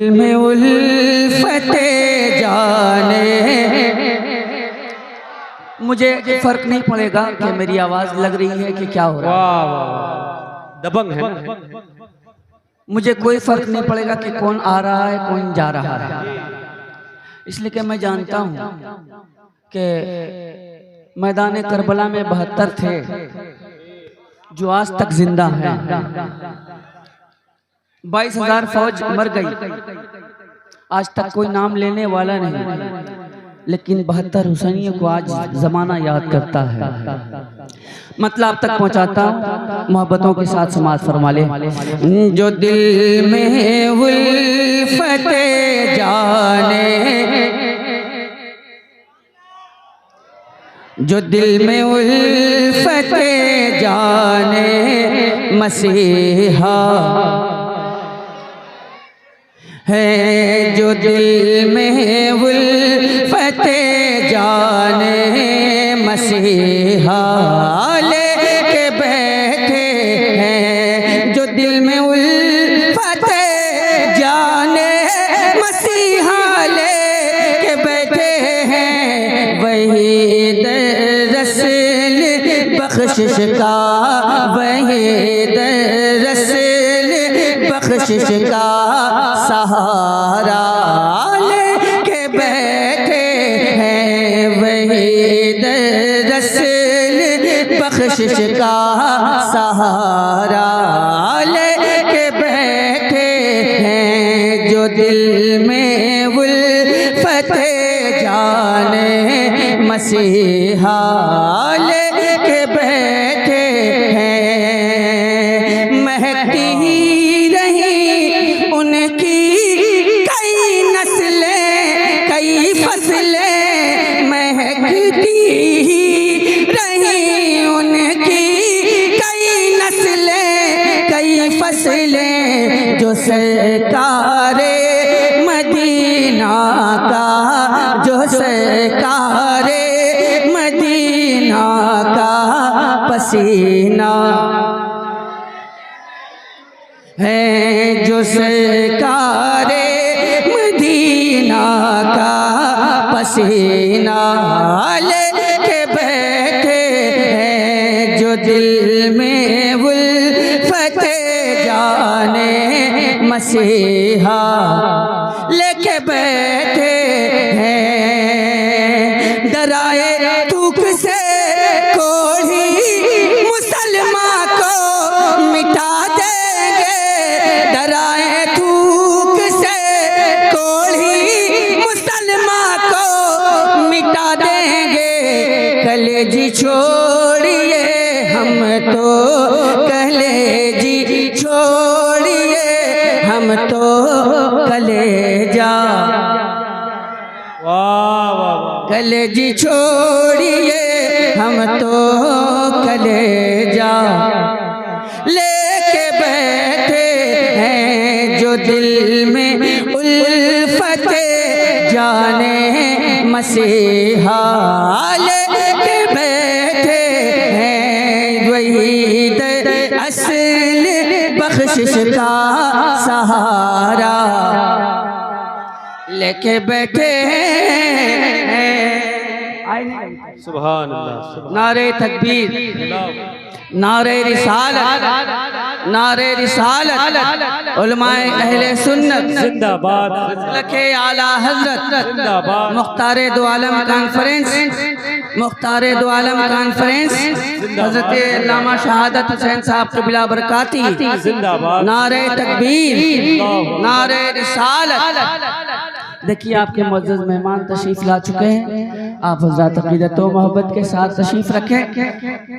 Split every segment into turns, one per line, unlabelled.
में उल्फते जाने, मुझे फर्क नहीं पड़ेगा कि मेरी आवाज लग रही है कि क्या हो रहा है।
वाह दबंग है।
मुझे कोई फर्क नहीं पड़ेगा कि कौन आ रहा है कौन जा रहा है, इसलिए कि मैं जानता हूं कि मैदान करबला में 72 थे जो आज तक जिंदा हैं। 22,000 फौज मर गई, आज तक कोई नाम लेने वाला नहीं, लेकिन 72 हुसैनियों को आज जमाना याद करता है। मतलब आप तक पहुंचाता हूं, मोहब्बतों के साथ समाज फरमा ले। जो दिल में उल्फते जाने, जो दिल में उल्फते जाने मसीहा है, जो दिल में उल्फते जाने मसीहा लेके बैठे हैं, जो दिल में उल्फते जाने मसीहा लेके बैठे हैं, वही दरअसल बख्शिश का, वही दरअसल बख्शिश का सहारा लेके बैठे हैं, वही दरअसल बख्शिश का सहारा लेके बैठे हैं, जो दिल में उल्फते जाने मसीहा लेके बैठे हैं। महकती ही रही उनकी कई नस्लें कई फसलें, महकती ही रही उनकी कई नस्लें कई फसलें, जो सरकारे मदीना का, जो सरकारे मदीना का पसीना है, जो सरकारे मदीना का पसीना लेके बैठे हैं, जो दिल में उल्फते जाने मसीहा लेके बैठे हैं। डराए थूक से कोढ़ी मुसलमान को मिटा देंगे, डराए थूक से कोढ़ी मुसलमान को मिटा देंगे, कलेजी छोड़िए हम तो, कलेजी छोड़िए हम तो कलेजा, कलेजी छोड़िए हम तो कलेजा लेके बैठे हैं, जो दिल में उल्फते जाने मसीहा लेके बैठे हैं, वही दरअसल बख्शिश का सहारा लेके बैठे हैं।
सुभान अल्लाह।
नारे तकबीर, नारे रिसालत, नारे रिसालत, उलमाए अहले सुन्नत
जिंदाबाद,
लखे आला हजरत
जिंदाबाद,
मुख्तारे दो आलम कॉन्फ्रेंस, मुख्तारे दो आलम कॉन्फ्रेंस हजरत अल्लामा शहादत हुसैन साहब क़िबला बरकाती
जिंदाबाद,
नारे तकबीर, नारे रिसालत। देखिए आपके मुअज़्ज़ज़ मेहमान तशरीफ ला चुके हैं, आप हज़रात अक़ीदत व मोहब्बत के साथ तशरीफ रखें।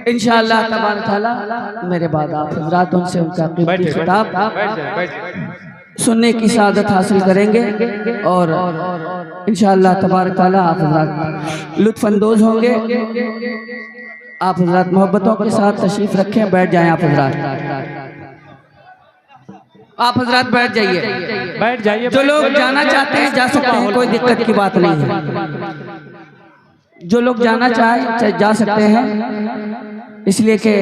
इंशाअल्लाह तबारक तआला मेरे बाद आप हज़रात उनसे उनका क़ीमती खिताब सुनने की सआदत हासिल करेंगे और इंशाअल्लाह तबारक तआला आप हज़रात लुत्फ़ अंदोज़ होंगे। आप हज़रात मोहब्बतों के साथ तशरीफ रखें, बैठ जाएं। आप हज़रात बैठ जाइए,
बैठ जाइए।
जो लोग जाना चाहते हैं जा सकते हैं, कोई दिक्कत की बात नहीं है। जो लोग जाना चाहे जा सकते हैं, इसलिए कि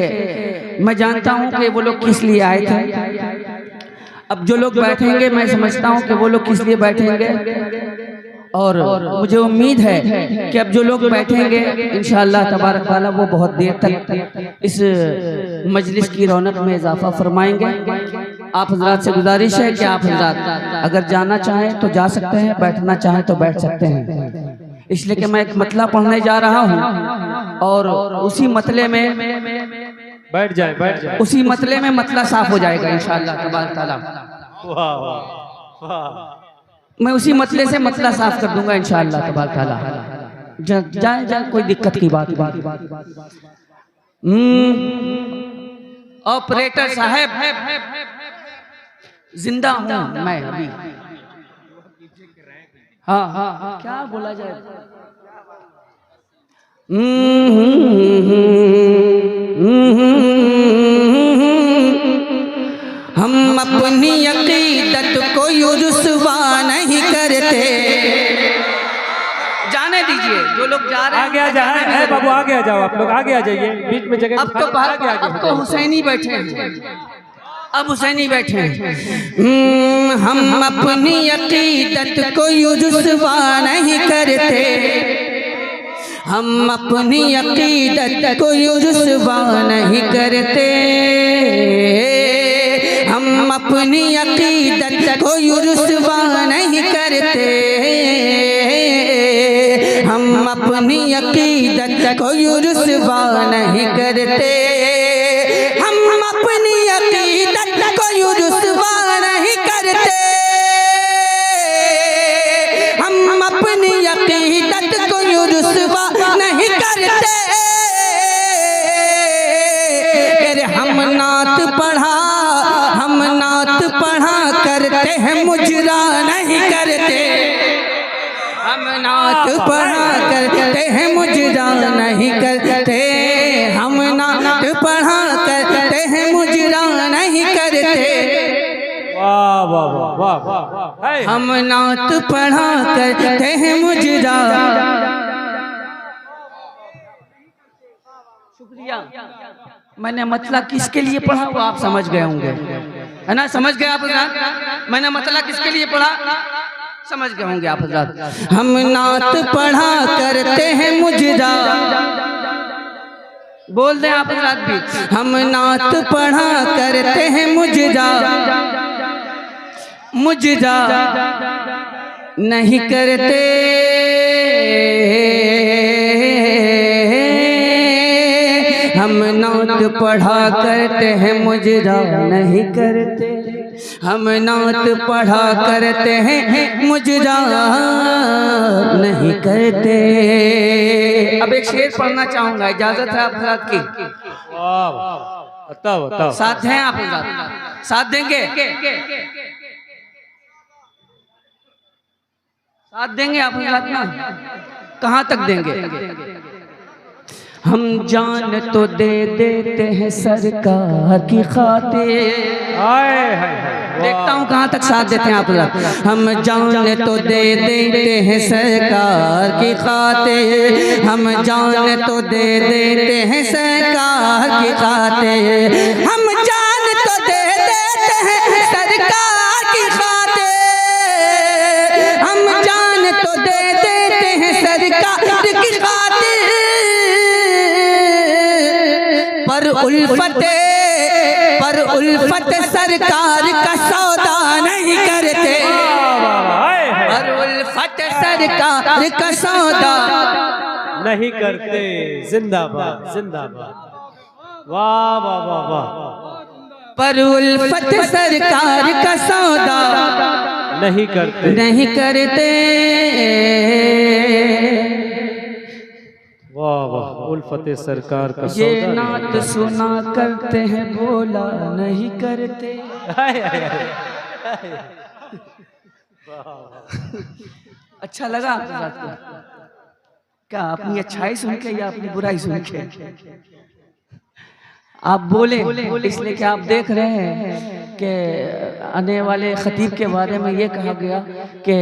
मैं जानता हूं कि वो लोग किस लिए आए थे। अब जो लोग बैठेंगे मैं समझता हूँ कि वो लोग किस लिए बैठेंगे, और मुझे उम्मीद है कि अब जो लोग बैठेंगे इंशाअल्लाह तबारक ताला वो बहुत देर तक इस मजलिस की रौनक में इजाफा फरमाएंगे। आप हजरात से गुजारिश है कि आप हजरात अगर जाना चाहें तो जा सकते हैं, बैठना चाहें तो बैठ सकते हैं, इसलिए कि मैं एक मतला पढ़ने जा रहा हूँ और उसी मतले में
बैठ जाए
उसी मतले में मतला साफ हो जाएगा इंशाअल्लाह तबारक ताला।
वाह वाह वाह,
मैं उसी मतले से मतला साफ कर दूंगा इंशाअल्लाह तबारक ताला। जाए जाए, कोई दिक्कत की बात। ऑपरेटर साहब, जिंदा हूं मैं अभी। हाँ, क्या बोला जाए? हम अपनी अकीदत को रुसवा नहीं करते। जाने दीजिए, जो लोग जा रहे हैं
आगे आ जाए बाबू, आगे आ जाओ, आप लोग आगे आ जाइए, बीच में जगह।
अब तो हुसैनी बैठे हैं, अब हुसैनी बैठे हैं। हम अपनी अकीदत को रुसवा नहीं करते, हम अपनी अकीदत को रुसवा नहीं करते, हम अपनी अकीदत को रुसवा नहीं करते, हम अपनी अकीदत को रुसवा नहीं करते, हम अपनी अकीदत को रुसवा नहीं करते, हम अपनी अकीदत को रुसवा नहीं करते। हम नात पढ़ा करते हैं, मुजरा नहीं करते, हम नात पढ़ा करते हैं, मुजरा नहीं करते, हम नात पढ़ा करते हैं, मुजरा नहीं करते।
वाह वाह वाह वाह,
हम नात पढ़ा करते हैं, मुजरा। शुक्रिया। मैंने मतला किसके लिए पढ़ा वो आप समझ गए होंगे, है ना? समझ गए आप हज़रात? मैंने मतला किसके लिए पढ़ा समझ गए होंगे आप हज़रात। हम नात पढ़ा करते हैं, मुजरा। बोल दें आप हज़रात भी। हम नात पढ़ा करते हैं, मुजरा। मुजरा नहीं करते, हम नात पढ़ा करते हैं, मुजरा नहीं करते, हम नात पढ़ा करते हैं, मुजरा नहीं करते। अब एक शेर पढ़ना चाहूंगा, इजाजत है आप हज़रात की?
बताओ
साथ हैं आप हज़रात? साथ देंगे? साथ देंगे आप हज़रात ना? कहाँ तक देंगे? हम जान तो दे देते हैं सरकार की खातिर। देखता हूँ कहाँ तक साथ देते हैं आप लोग। हम जान तो दे देते हैं सरकार की खातिर, हम जान तो दे देते हैं सरकार की खातिर, हम जान तो दे देते हैं सरकार की खातिर, हम जान तो दे देते हैं सरकार की खातिर, पर उल्फत सरकार का सौदा नहीं करते, पर उल्फत सरकार का सौदा
नहीं करते। जिंदाबाद जिंदाबाद, वाह वाह वाह वाह।
पर उल्फत सरकार का सौदा
नहीं करते,
नहीं करते।
वाह वाह, उल्फत सरकार का
ये
सौदा
नात सुना करते हैं, बोला नहीं करते। अच्छा लगा आपके साथ को? क्या अपनी अच्छाई सुन के या अपनी बुराई सुन के? आप बोले इसलिए कि आप देख रहे हैं कि आने वाले खतीब के बारे में ये कहा गया कि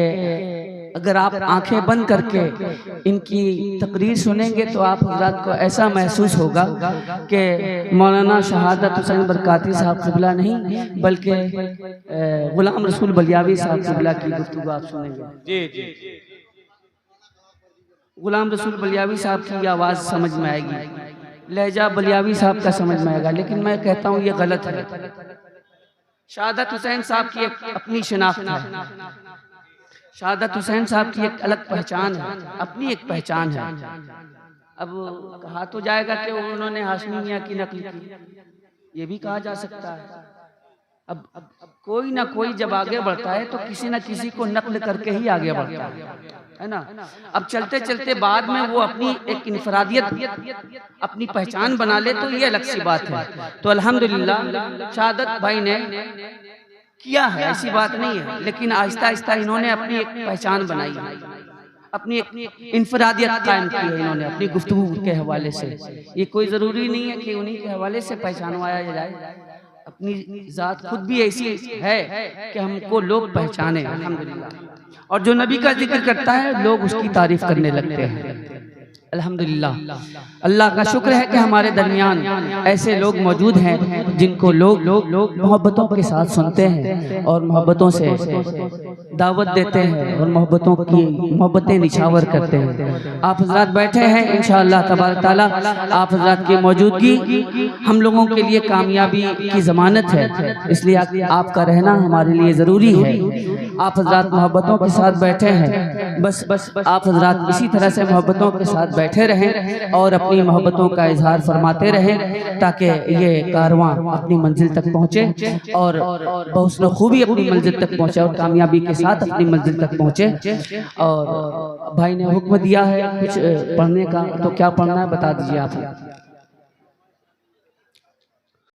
अगर आप आंखें बंद करके इनकी तकरीर सुनेंगे तो आप हज़रात को ऐसा महसूस होगा कि मौलाना शहादत हुसैन बरकाती साहब क़िबला नहीं बल्कि ग़ुलाम रसूल बलियावी साहब क़िबला की गुफ्तगू आप सुनेंगे।
जी जी
ग़ुलाम रसूल बलियावी साहब की आवाज़ समझ में आएगी, लहजा बलियावी साहब का समझ में आएगा, लेकिन मैं कहता हूँ ये गलत है। शहादत हुसैन साहब की एक अपनी शिनाख्त है, शहादत हुसैन साहब की एक अलग पहचान है, अपनी एक पहचान है। अब कहा तो जाएगा कि उन्होंने हाशमी मियां की नकल की, ये भी कहा जा सकता है। अब कोई ना कोई जब आगे बढ़ता है तो किसी ना किसी को नकल करके ही आगे बढ़ता है ना। अब चलते चलते बाद में वो अपनी एक इनफरादियत अपनी पहचान बना ले तो ये अलग सी बात है। तो अल्हम्दुलिल्लाह शहादत भाई ने किया है, ऐसी बात नहीं है, लेकिन आहिस्ता आहिस्ता इन्होंने अपनी एक पहचान बनाई है, अपनी एक इनफरादियत कायम की है इन्होंने अपनी गुफ्तगू के हवाले से। ये कोई ज़रूरी नहीं है कि उन्हीं के हवाले से पहचानवाया जाए, अपनी ज़ात खुद भी ऐसी है कि हमको लोग पहचाने अल्हम्दुलिल्लाह। और जो नबी का जिक्र करता है लोग उसकी तारीफ करने लगते हैं अल्हम्दुलिल्लाह। अल्लाह का शुक्र है कि हमारे दरमियान ऐसे लोग मौजूद हैं जिनको लोग मोहब्बतों के साथ सुनते हैं और मोहब्बतों से दावत देते हैं और मोहब्बतें निछावर करते हैं। आप हज़रात बैठे हैं, इंशाअल्लाह तबारक तआला आप हज़रात की मौजूदगी हम लोगों के लिए कामयाबी की ज़मानत है, इसलिए आपका रहना हमारे लिए ज़रूरी है। आप हज़रात मोहब्बतों के साथ बैठे हैं, बस आप हज़रात इसी तरह से मोहब्बतों के साथ बैठे रहें और अपनी मोहब्बतों का इजहार फरमाते रहें ताकि ये कारवां अपनी मंजिल तक पहुँचे और बहुस्न खूबी अपनी मंजिल तक पहुँचे और कामयाबी के साथ अपनी मंजिल तक पहुँचे। और भाई ने हुक्म दिया है कुछ पढ़ने का, तो क्या पढ़ना है बता दीजिए आप।